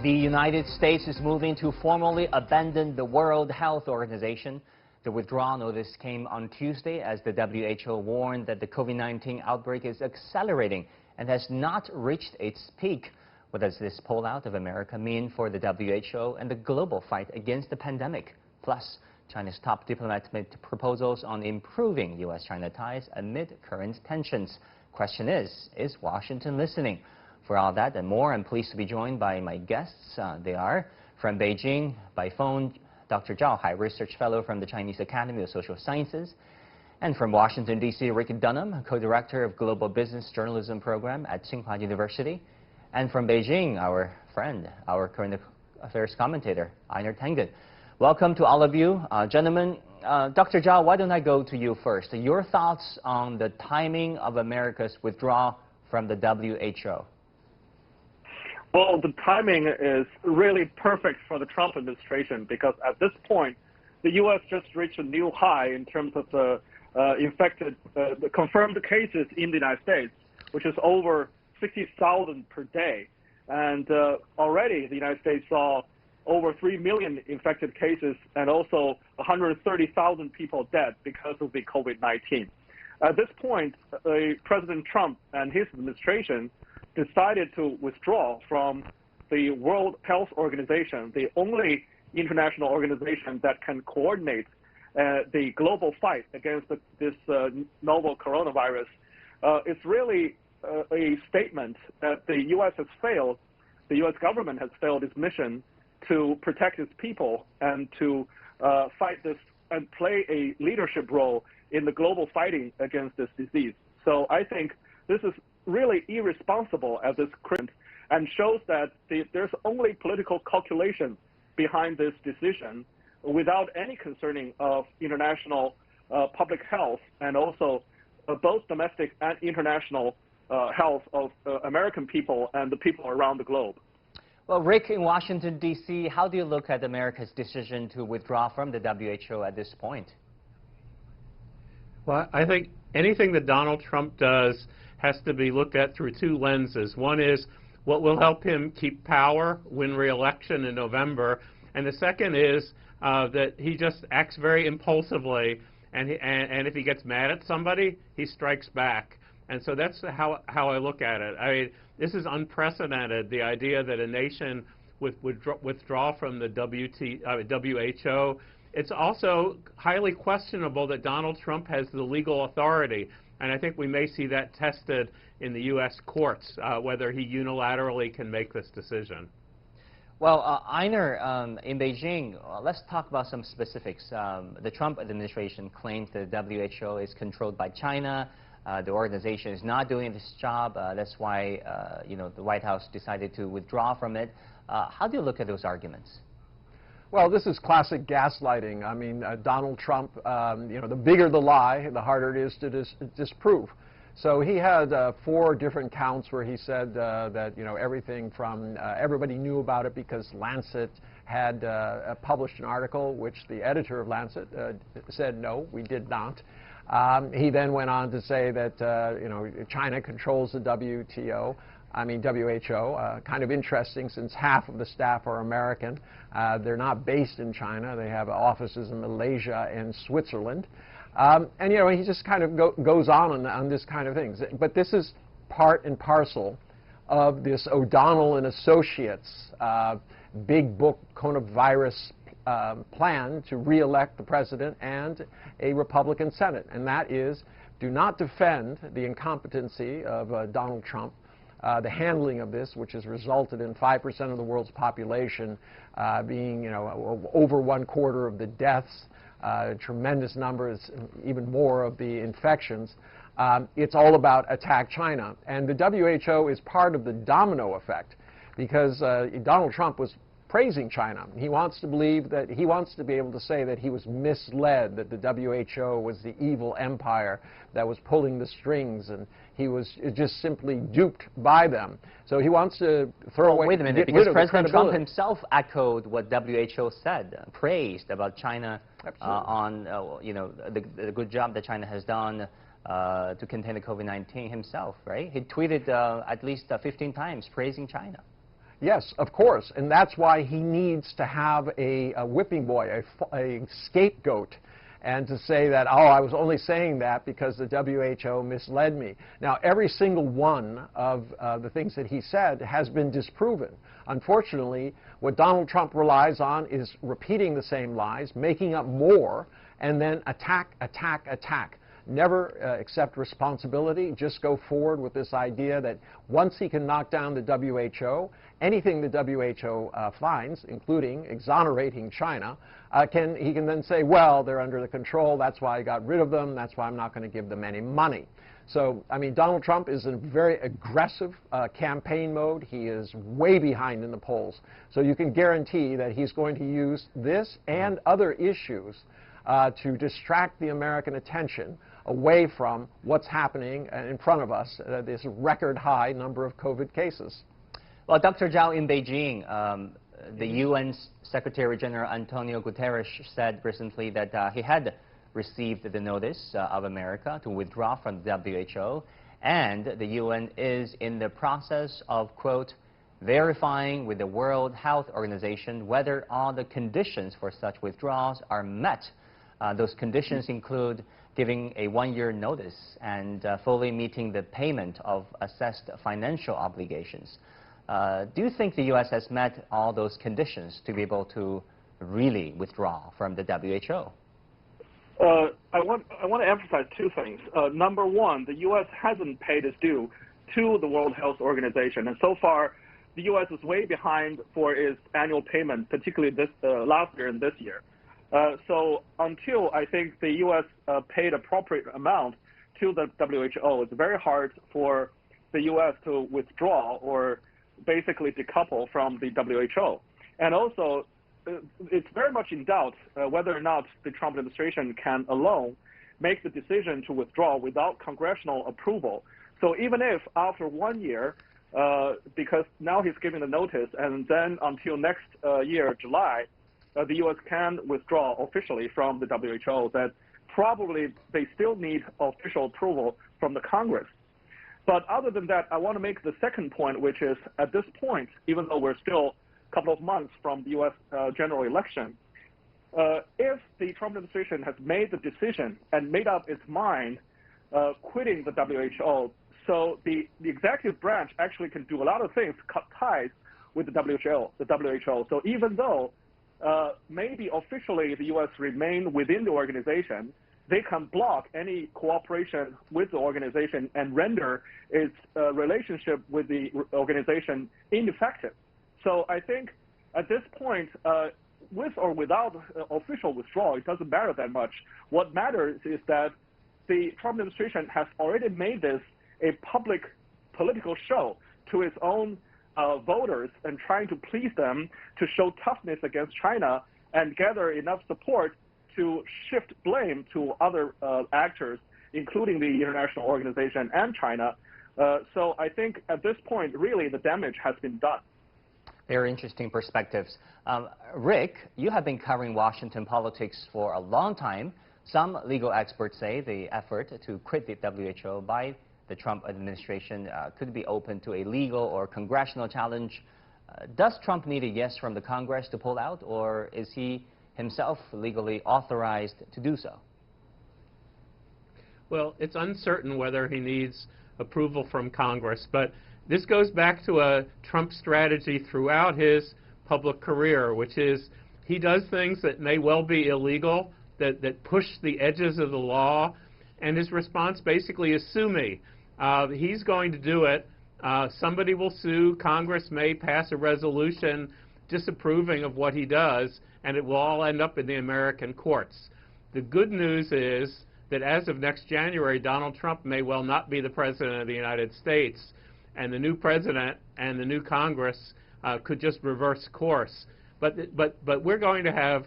The United States is moving to formally abandon the World Health Organization. The withdrawal notice came on Tuesday as the WHO warned that the COVID-19 outbreak is accelerating and has not reached its peak. What does this pullout of America mean for the WHO and the global fight against the pandemic? Plus, China's top diplomats made proposals on improving U.S.-China ties amid current tensions. Question is Washington listening? For all that and more, I'm pleased to be joined by my guests. They are from Beijing, by phone, Dr. Zhao Hai, Research Fellow from the Chinese Academy of Social Sciences, and from Washington, D.C., Rick Dunham, Co-Director of Global Business Journalism Program at Tsinghua University, and from Beijing, our friend, our current affairs commentator, Einar Tengen. Welcome to all of you. Gentlemen, Dr. Zhao, why don't I go to you first? Your thoughts on the timing of America's withdrawal from the WHO? Well, the timing is really perfect for the Trump administration because at this point, the U.S. just reached a new high in terms of the the confirmed cases in the United States, which is over 60,000 per day. And already the United States saw over 3 million infected cases and also 130,000 people dead because of the COVID-19. At this point, President Trump and his administration decided to withdraw from the World Health Organization, the only international organization that can coordinate the global fight against this novel coronavirus. It's really a statement that the U.S. has failed, the U.S. government has failed its mission to protect its people and to fight this and play a leadership role in the global fighting against this disease. So I think this is really irresponsible at this current and shows that there's only political calculation behind this decision without any concerning of international public health and also both domestic and international health of American people and the people around the globe. Well, Rick, in Washington, D.C., how do you look at America's decision to withdraw from the WHO at this point? Well, I think anything that Donald Trump does has to be looked at through two lenses. One is what will help him keep power, win re-election in November, and the second is that he just acts very impulsively, and if he gets mad at somebody, he strikes back. And so that's how I look at it. I mean, this is unprecedented, the idea that a nation would withdraw from the WHO. It's also highly questionable that Donald Trump has the legal authority. And I think we may see that tested in the U.S. courts, whether he unilaterally can make this decision. Well, Einar, in Beijing, let's talk about some specifics. The Trump administration claims the WHO is controlled by China. The organization is not doing this job. That's why, the White House decided to withdraw from it. How do you look at those arguments? Well, this is classic gaslighting. I mean, Donald Trump, the bigger the lie, the harder it is to disprove. So he had 4 different counts where he said that, everything from everybody knew about it because Lancet had published an article, which the editor of Lancet said, no, we did not. He then went on to say that, China controls the WHO. Kind of interesting since half of the staff are American. They're not based in China. They have offices in Malaysia and Switzerland. He just kind of goes on this kind of things. But this is part and parcel of this O'Donnell and Associates big book coronavirus plan to re-elect the president and a Republican Senate. And that is, do not defend the incompetency of Donald Trump. The handling of this, which has resulted in 5% of the world's population being, over 1/4 of the deaths, tremendous numbers, even more of the infections. It's all about attack China. And the WHO is part of the domino effect because Donald Trump was praising China. He wants to believe that he wants to be able to say that he was misled, that the WHO was the evil empire that was pulling the strings, and he was just simply duped by them. So he wants to throw away. Wait a minute, because President Trump himself echoed what WHO said, praised about China on the good job that China has done to contain the COVID-19 himself, right? He tweeted at least 15 times praising China. Yes, of course, and that's why he needs to have a whipping boy, a scapegoat, and to say that, oh, I was only saying that because the WHO misled me. Now, every single one of the things that he said has been disproven. Unfortunately, what Donald Trump relies on is repeating the same lies, making up more, and then attack, attack, attack. Never accept responsibility, just go forward with this idea that once he can knock down the WHO, anything the WHO finds, including exonerating China, he can then say, well, they're under the control, that's why I got rid of them, that's why I'm not going to give them any money. So, I mean, Donald Trump is in very aggressive campaign mode. He is way behind in the polls. So you can guarantee that he's going to use this and other issues to distract the American attention away from what's happening in front of us, this record high number of COVID cases. Well, Dr. Zhao, in Beijing, the UN Secretary General Antonio Guterres said recently that he had received the notice of America to withdraw from the WHO, and the UN is in the process of, quote, verifying with the World Health Organization whether all the conditions for such withdrawals are met. Those conditions include giving a one-year notice and fully meeting the payment of assessed financial obligations. Do you think the U.S. has met all those conditions to be able to really withdraw from the WHO? I want to emphasize two things. Number one, the U.S. hasn't paid its due to the World Health Organization, and so far, the U.S. is way behind for its annual payment, particularly this last year and this year. So until I think the U.S. Paid appropriate amount to the WHO, it's very hard for the U.S. to withdraw or basically decouple from the WHO. And also, it's very much in doubt whether or not the Trump administration can alone make the decision to withdraw without congressional approval. So even if after 1 year, because now he's giving the notice, and then until next year, July, the U.S. can withdraw officially from the WHO, that probably they still need official approval from the Congress. But other than that, I want to make the second point, which is at this point, even though we're still a couple of months from the U.S. General election, if the Trump administration has made the decision and made up its mind quitting the WHO, so the executive branch actually can do a lot of things to cut ties with the WHO. So even though maybe officially the U.S. remain within the organization, they can block any cooperation with the organization and render its relationship with the organization ineffective. So I think at this point, with or without official withdrawal, it doesn't matter that much. What matters is that the Trump administration has already made this a public political show to its own voters and trying to please them, to show toughness against China and gather enough support to shift blame to other actors, including the international organization and China. So I think at this point, really, the damage has been done. Very interesting perspectives. Rick, you have been covering Washington politics for a long time. Some legal experts say the effort to quit the WHO by the Trump administration could be open to a legal or congressional challenge. Does Trump need a yes from the Congress to pull out, or is he himself legally authorized to do so? Well, it's uncertain whether he needs approval from Congress, but this goes back to a Trump strategy throughout his public career, which is he does things that may well be illegal, that push the edges of the law, and his response basically is sue me. He's going to do it. Somebody will sue. Congress may pass a resolution disapproving of what he does, and it will all end up in the American courts. The good news is that as of next January, Donald Trump may well not be the President of the United States, and the new President and the new Congress could just reverse course. But we're going to have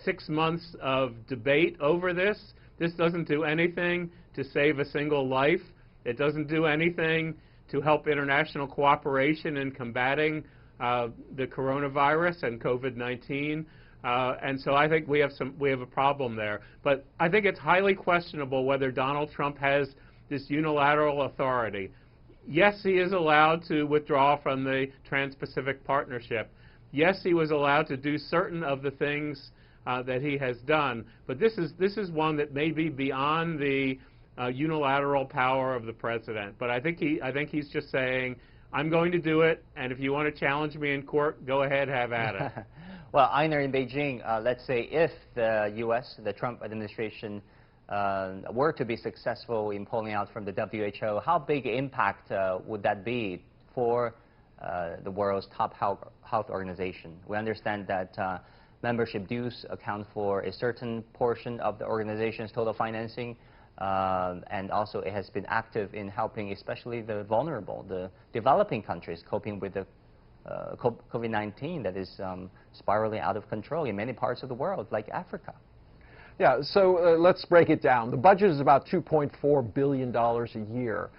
6 months of debate over this. This doesn't do anything to save a single life. It doesn't do anything to help international cooperation in combating the coronavirus and COVID-19. And so I think we have a problem there. But I think it's highly questionable whether Donald Trump has this unilateral authority. Yes, he is allowed to withdraw from the Trans-Pacific Partnership. Yes, he was allowed to do certain of the things that he has done. But this is one that may be beyond the unilateral power of the president. But I think he's just saying, I'm going to do it, and if you want to challenge me in court, go ahead, have at it. Well, Einar, in Beijing, let's say if the U.S., the Trump administration, were to be successful in pulling out from the WHO, how big impact would that be for the world's top health organization? We understand that membership dues account for a certain portion of the organization's total financing, and also it has been active in helping especially the vulnerable, the developing countries coping with the COVID-19 that is spiraling out of control in many parts of the world, like Africa. Yeah, so let's break it down. The budget is about $2.4 billion a year.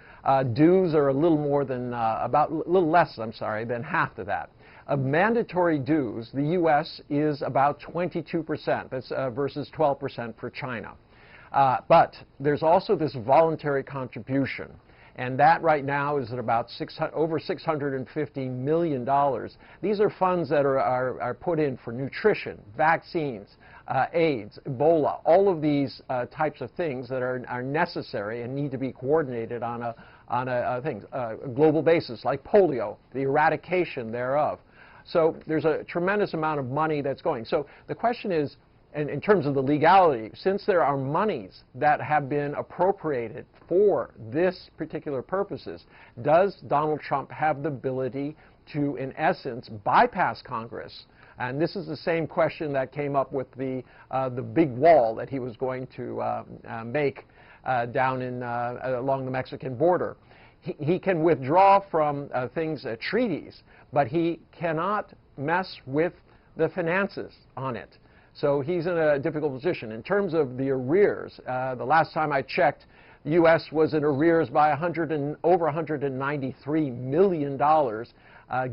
Dues are a little more than, a little less, I'm sorry, than half of that. Of mandatory dues, the U.S. is about 22%. That's versus 12% for China. But there's also this voluntary contribution, and that right now is at about over $650 million. These are funds that are put in for nutrition, vaccines, AIDS, Ebola, all of these types of things that are necessary and need to be coordinated on a global basis, like polio, the eradication thereof. So there's a tremendous amount of money that's going. So the question is, in terms of the legality, since there are monies that have been appropriated for this particular purposes, does Donald Trump have the ability to, in essence, bypass Congress? And this is the same question that came up with the big wall that he was going to make down along the Mexican border. He can withdraw from treaties, but he cannot mess with the finances on it. So he's in a difficult position. In terms of the arrears, the last time I checked, the U.S. was in arrears by over $193 million.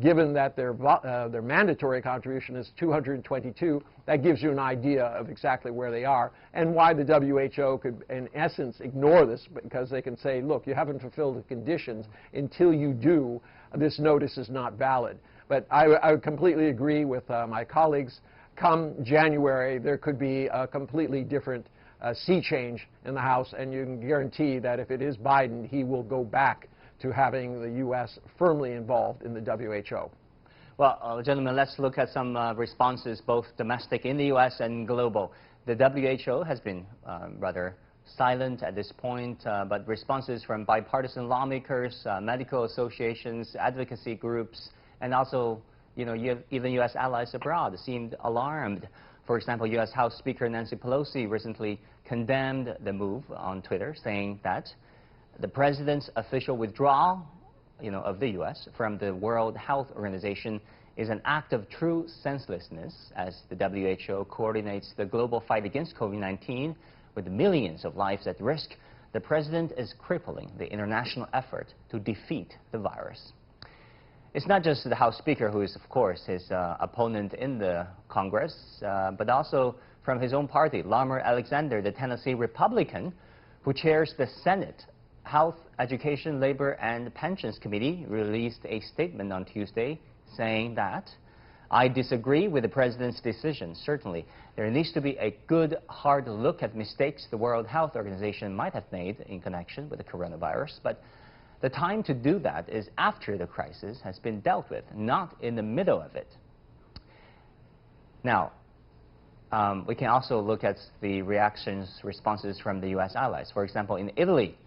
Given that their mandatory contribution is $222, that gives you an idea of exactly where they are and why the WHO could, in essence, ignore this, because they can say, look, you haven't fulfilled the conditions. Until you do, this notice is not valid. But I would completely agree with my colleagues. Come January, there could be a completely different sea change in the House, and you can guarantee that if it is Biden, he will go back to having the U.S. firmly involved in the WHO. Well, gentlemen, let's look at some responses, both domestic in the U.S. and global. The WHO has been rather silent at this point, but responses from bipartisan lawmakers, medical associations, advocacy groups, and also, even U.S. allies abroad seemed alarmed. For example, U.S. House Speaker Nancy Pelosi recently condemned the move on Twitter, saying that the president's official withdrawal, of the U.S. from the World Health Organization is an act of true senselessness, as the WHO coordinates the global fight against COVID-19 with millions of lives at risk. The president is crippling the international effort to defeat the virus. It's not just the House Speaker who is, of course, his opponent in the Congress, but also from his own party. Lamar Alexander, the Tennessee Republican, who chairs the Senate Health, Education, Labor, and Pensions Committee, released a statement on Tuesday saying that, I disagree with the president's decision. Certainly, there needs to be a good, hard look at mistakes the World Health Organization might have made in connection with the coronavirus, but the time to do that is after the crisis has been dealt with, not in the middle of it. Now, we can also look at the responses from the U.S. allies. For example, in Italy,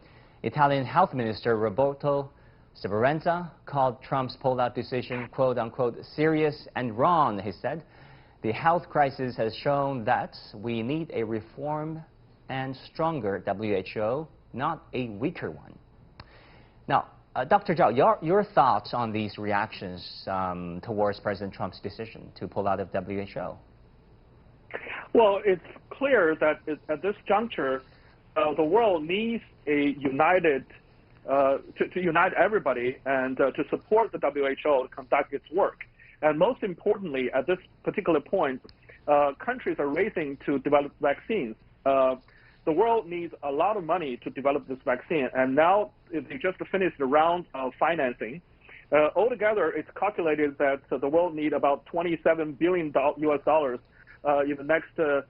Italian Health Minister Roberto Speranza called Trump's pullout decision, quote-unquote, serious and wrong, he said. The health crisis has shown that we need a reformed and stronger WHO, not a weaker one. Now, Dr. Zhao, your thoughts on these reactions towards President Trump's decision to pull out of WHO? Well, it's clear that at this juncture, the world needs a united, to unite everybody and to support the WHO to conduct its work. And most importantly, at this particular point, countries are racing to develop vaccines. the world needs a lot of money to develop this vaccine, and now they just finished the round of financing. Altogether, it's calculated that the world needs about $27 billion US dollars in the next 1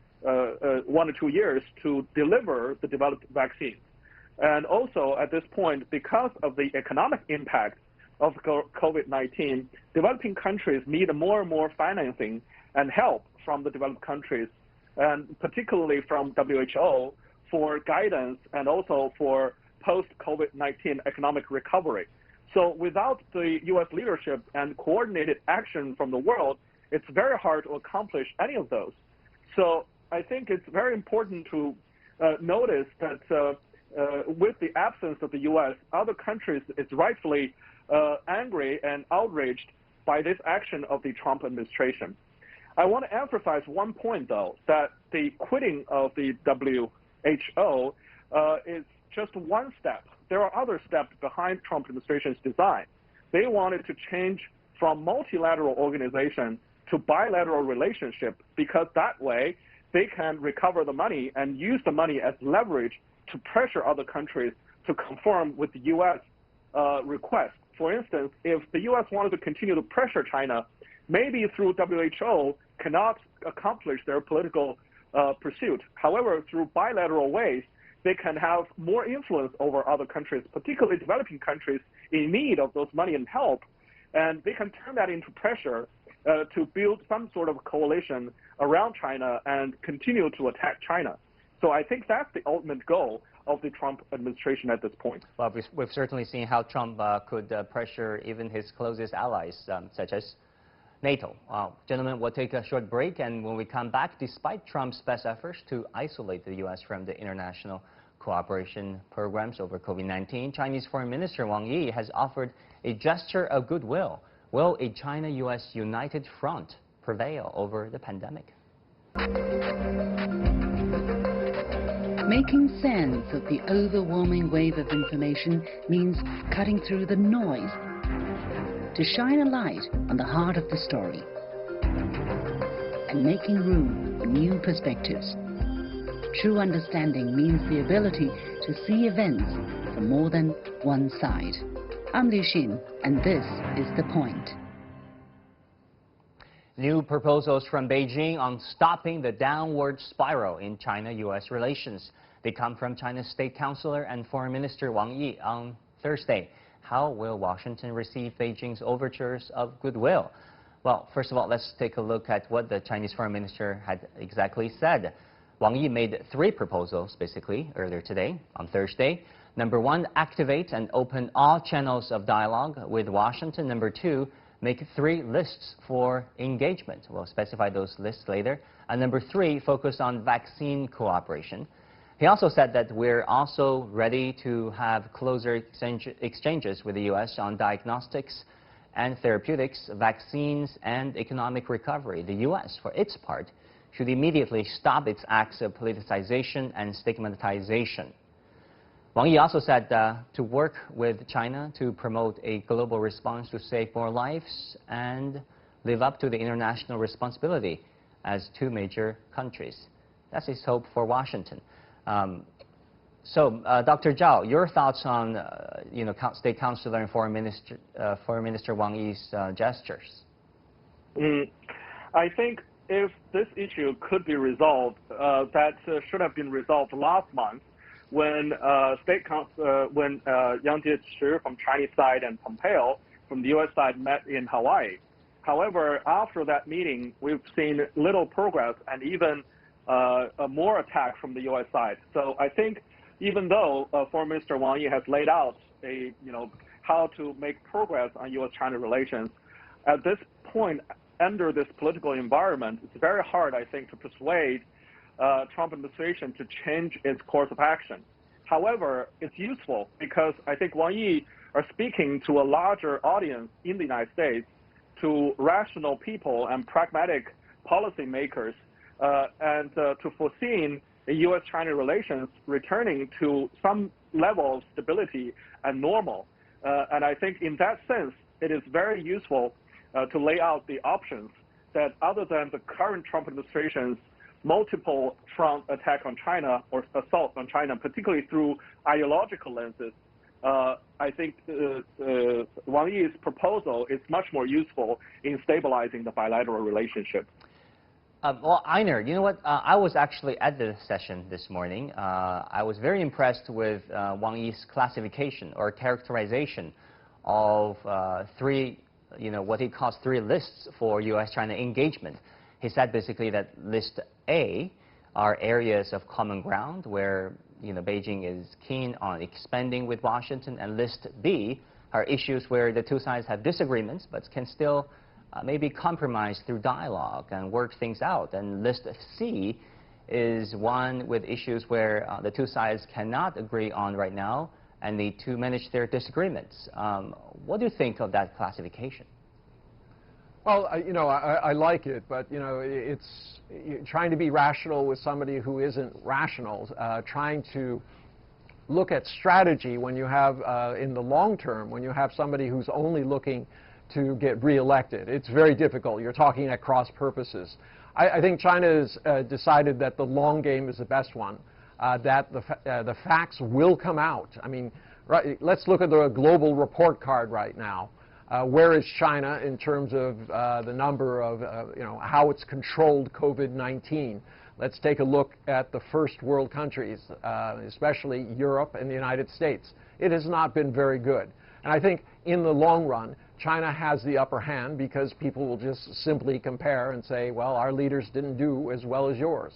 or 2 years to deliver the developed vaccines. And also, at this point, because of the economic impact of COVID-19, developing countries need more and more financing and help from the developed countries, and particularly from WHO for guidance and also for post-COVID-19 economic recovery. So without the U.S. leadership and coordinated action from the world, it's very hard to accomplish any of those. So I think it's very important to notice that with the absence of the U.S., other countries is rightfully angry and outraged by this action of the Trump administration. I want to emphasize one point, though, that the quitting of the WHO is just one step. There are other steps behind Trump administration's design. They wanted to change from multilateral organization to bilateral relationship because that way they can recover the money and use the money as leverage to pressure other countries to conform with the U.S. Request. For instance, if the U.S. wanted to continue to pressure China, maybe through WHO cannot accomplish their political pursuit. However, through bilateral ways, they can have more influence over other countries, particularly developing countries in need of those money and help, and they can turn that into pressure to build some sort of coalition around China and continue to attack China. So I think that's the ultimate goal of the Trump administration at this point. Well, we've certainly seen how Trump could pressure even his closest allies, such as NATO. Gentlemen, we'll take a short break, and when we come back, despite Trump's best efforts to isolate the U.S. from the international cooperation programs over COVID-19, Chinese Foreign Minister Wang Yi has offered a gesture of goodwill. Will a China-U.S. united front prevail over the pandemic? Making sense of the overwhelming wave of information means cutting through the noise to shine a light on the heart of the story and making room for new perspectives. True understanding means the ability to see events from more than one side. I'm Liu Xin, and this is The Point. New proposals from Beijing on stopping the downward spiral in China-U.S. relations. They come from China's State Councilor and Foreign Minister Wang Yi on Thursday. How will Washington receive Beijing's overtures of goodwill? Well, first of all, let's take a look at what the Chinese Foreign Minister had exactly said. Wang Yi made 3 proposals, basically, earlier today, on Thursday. Number 1, activate and open all channels of dialogue with Washington. Number 2, make 3 lists for engagement. We'll specify those lists later. And number 3, focus on vaccine cooperation. He also said that we're also ready to have closer exchanges with the U.S. on diagnostics and therapeutics, vaccines, and economic recovery. The U.S., for its part, should immediately stop its acts of politicization and stigmatization. Wang Yi also said to work with China to promote a global response to save more lives and live up to the international responsibility as 2 major countries. That's his hope for Washington. Dr. Zhao, your thoughts on State Councilor and Foreign Minister Wang Yi's gestures? I think if this issue could be resolved, that should have been resolved last month when when Yang Jiechi from Chinese side and Pompeo from the U.S. side met in Hawaii. However, after that meeting, we've seen little progress and even more attack from the U.S. side. So I think even though Foreign Minister Wang Yi has laid out how to make progress on U.S.-China relations, at this point, under this political environment, it's very hard, I think, to persuade Trump administration to change its course of action. However, it's useful because I think Wang Yi are speaking to a larger audience in the United States, to rational people and pragmatic policymakers, and to foresee the U.S.-China relations returning to some level of stability and normal. And I think in that sense, it is very useful to lay out the options that other than the current Trump administration's multiple front attack on China or assaults on China, particularly through ideological lenses, I think Wang Yi's proposal is much more useful in stabilizing the bilateral relationship. Well, Einar, you know what? I was actually at the session this morning. I was very impressed with Wang Yi's classification or characterization of three, what he calls three lists for U.S.-China engagement. He said basically that list A are areas of common ground where Beijing is keen on expanding with Washington, and list B are issues where the two sides have disagreements but can still maybe compromise through dialogue and work things out. And list C is one with issues where the two sides cannot agree on right now and need to manage their disagreements. What do you think of that classification? Well, I like it, but it's trying to be rational with somebody who isn't rational, trying to look at strategy when you have, in the long term, when you have somebody who's only looking to get reelected. It's very difficult. You're talking at cross purposes. I think China has decided that the long game is the best one, that the facts will come out. I mean, let's look at the global report card right now. Where is China in terms of the number of, how it's controlled COVID-19? Let's take a look at the first world countries, especially Europe and the United States. It has not been very good. And I think in the long run, China has the upper hand because people will just simply compare and say, well, our leaders didn't do as well as yours.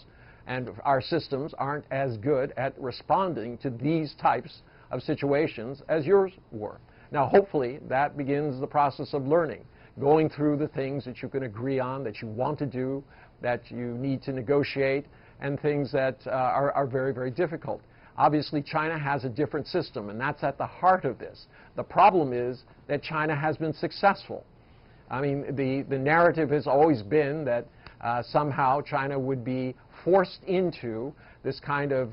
And our systems aren't as good at responding to these types of situations as yours were. Now, hopefully, that begins the process of learning, going through the things that you can agree on, that you want to do, that you need to negotiate, and things that are very, very difficult. Obviously, China has a different system, and that's at the heart of this. The problem is that China has been successful. I mean, the narrative has always been that somehow China would be forced into this kind of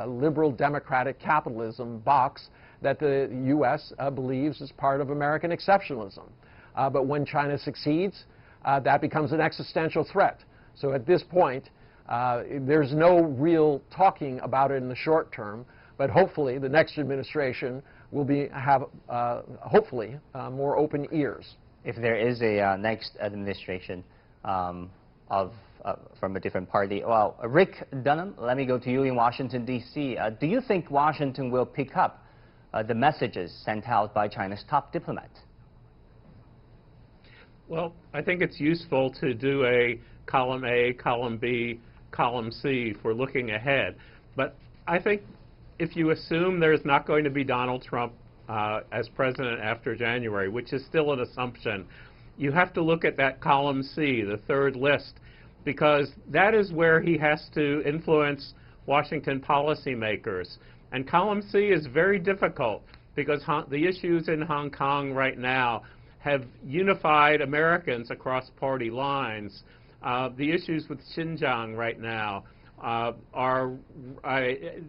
liberal democratic capitalism box that the U.S. Believes is part of American exceptionalism. But when China succeeds, that becomes an existential threat. So at this point, there's no real talking about it in the short term, but hopefully the next administration will have, hopefully, more open ears. If there is a next administration from a different party. Well, Rick Dunham, let me go to you in Washington, D.C. Do you think Washington will pick up the messages sent out by China's top diplomat? Well, I think it's useful to do a column A, column B, column C for looking ahead. But I think if you assume there's not going to be Donald Trump as president after January, which is still an assumption, you have to look at that column C, the third list, because that is where he has to influence Washington policymakers. And column C is very difficult because the issues in Hong Kong right now have unified Americans across party lines. The issues with Xinjiang right now are,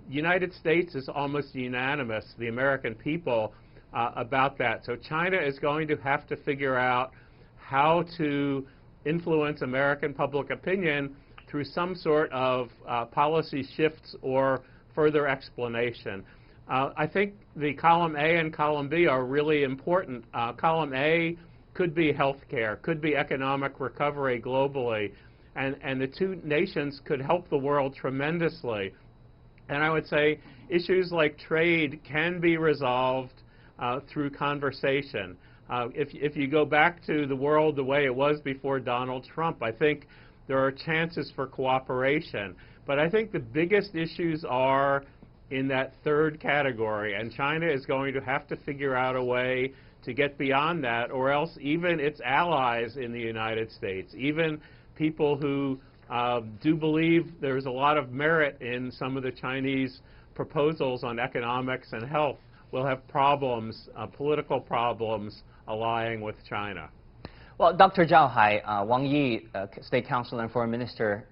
United States is almost unanimous, the American people, about that. So China is going to have to figure out how to influence American public opinion through some sort of policy shifts or further explanation. I think the column A and column B are really important. Column A could be healthcare, could be economic recovery globally, and the two nations could help the world tremendously. And I would say issues like trade can be resolved through conversation. If you go back to the world the way it was before Donald Trump, I think there are chances for cooperation. But I think the biggest issues are in that third category, and China is going to have to figure out a way to get beyond that, or else even its allies in the United States, even people who do believe there's a lot of merit in some of the Chinese proposals on economics and health, will have problems, political problems, allying with China. Well, Dr. Zhao Hai, Wang Yi, State Counsel and Foreign Minister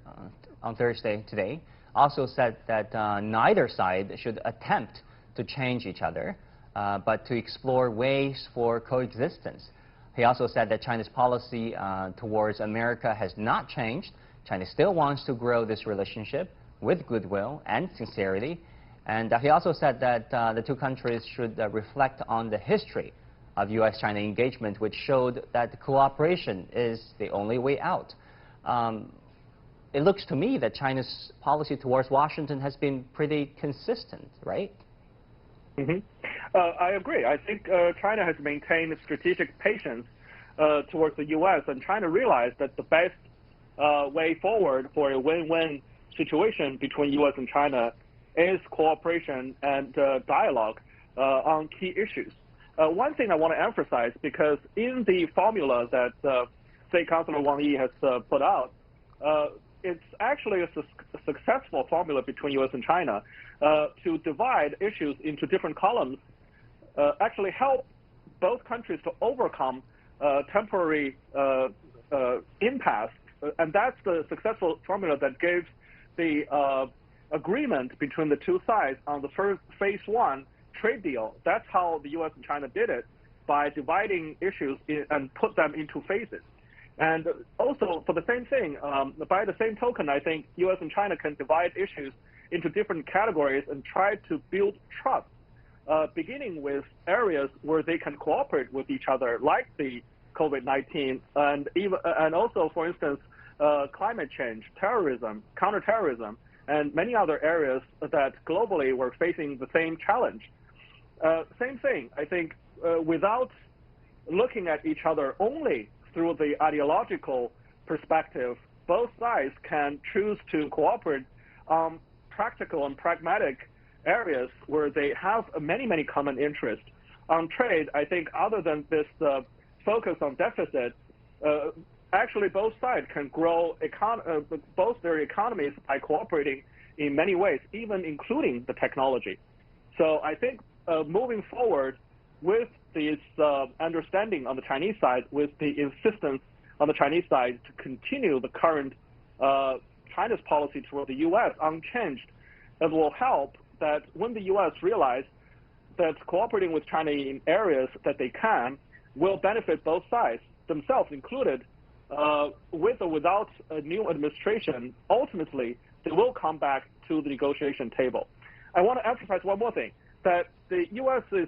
on Thursday today, also said that neither side should attempt to change each other, but to explore ways for coexistence. He also said that China's policy towards America has not changed. China still wants to grow this relationship with goodwill and sincerity. And he also said that the two countries should reflect on the history of U.S.-China engagement, which showed that cooperation is the only way out. It looks to me that China's policy towards Washington has been pretty consistent, right? Mm-hmm. I agree. I think China has maintained strategic patience towards the U.S., and China realized that the best way forward for a win-win situation between U.S. and China is cooperation and dialogue on key issues. One thing I want to emphasize, because in the formula that State Councilor Wang Yi has put out, it's actually a successful formula between U.S. and China to divide issues into different columns, actually help both countries to overcome temporary impasse. And that's the successful formula that gives the agreement between the two sides on the first phase one trade deal. That's how the U.S. and China did it, by dividing issues and put them into phases. And also, for the same thing, by the same token, I think U.S. and China can divide issues into different categories and try to build trust, beginning with areas where they can cooperate with each other, like the COVID-19, and also, for instance, climate change, terrorism, counterterrorism, and many other areas that globally we're facing the same challenge. Same thing, I think, without looking at each other only through the ideological perspective, both sides can choose to cooperate on practical and pragmatic areas where they have many, many common interests. On trade, I think other than this focus on deficit, actually both sides can grow both their economies by cooperating in many ways, even including the technology. So I think moving forward with this understanding on the Chinese side, with the insistence on the Chinese side to continue the current China's policy toward the U.S. unchanged, it will help that when the U.S. realize that cooperating with China in areas that they can will benefit both sides, themselves included, with or without a new administration, ultimately they will come back to the negotiation table. I want to emphasize one more thing, that the U.S. is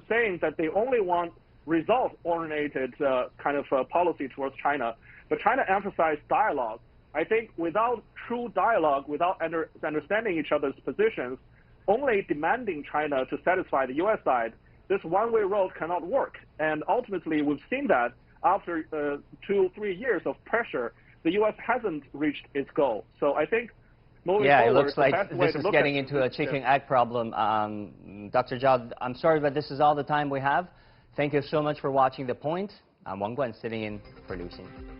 saying that they only want result-oriented kind of policy towards China, but China emphasized dialogue. I think without true dialogue, without understanding each other's positions, only demanding China to satisfy the U.S. side, this one-way road cannot work. And ultimately, we've seen that after 2-3 years of pressure, the U.S. hasn't reached its goal. So I think moving forward, it looks like this is getting into a chicken-egg problem. Dr. Zhao, I'm sorry, but this is all the time we have. Thank you so much for watching The Point. I'm Wang Guan, sitting in for Liu Xin.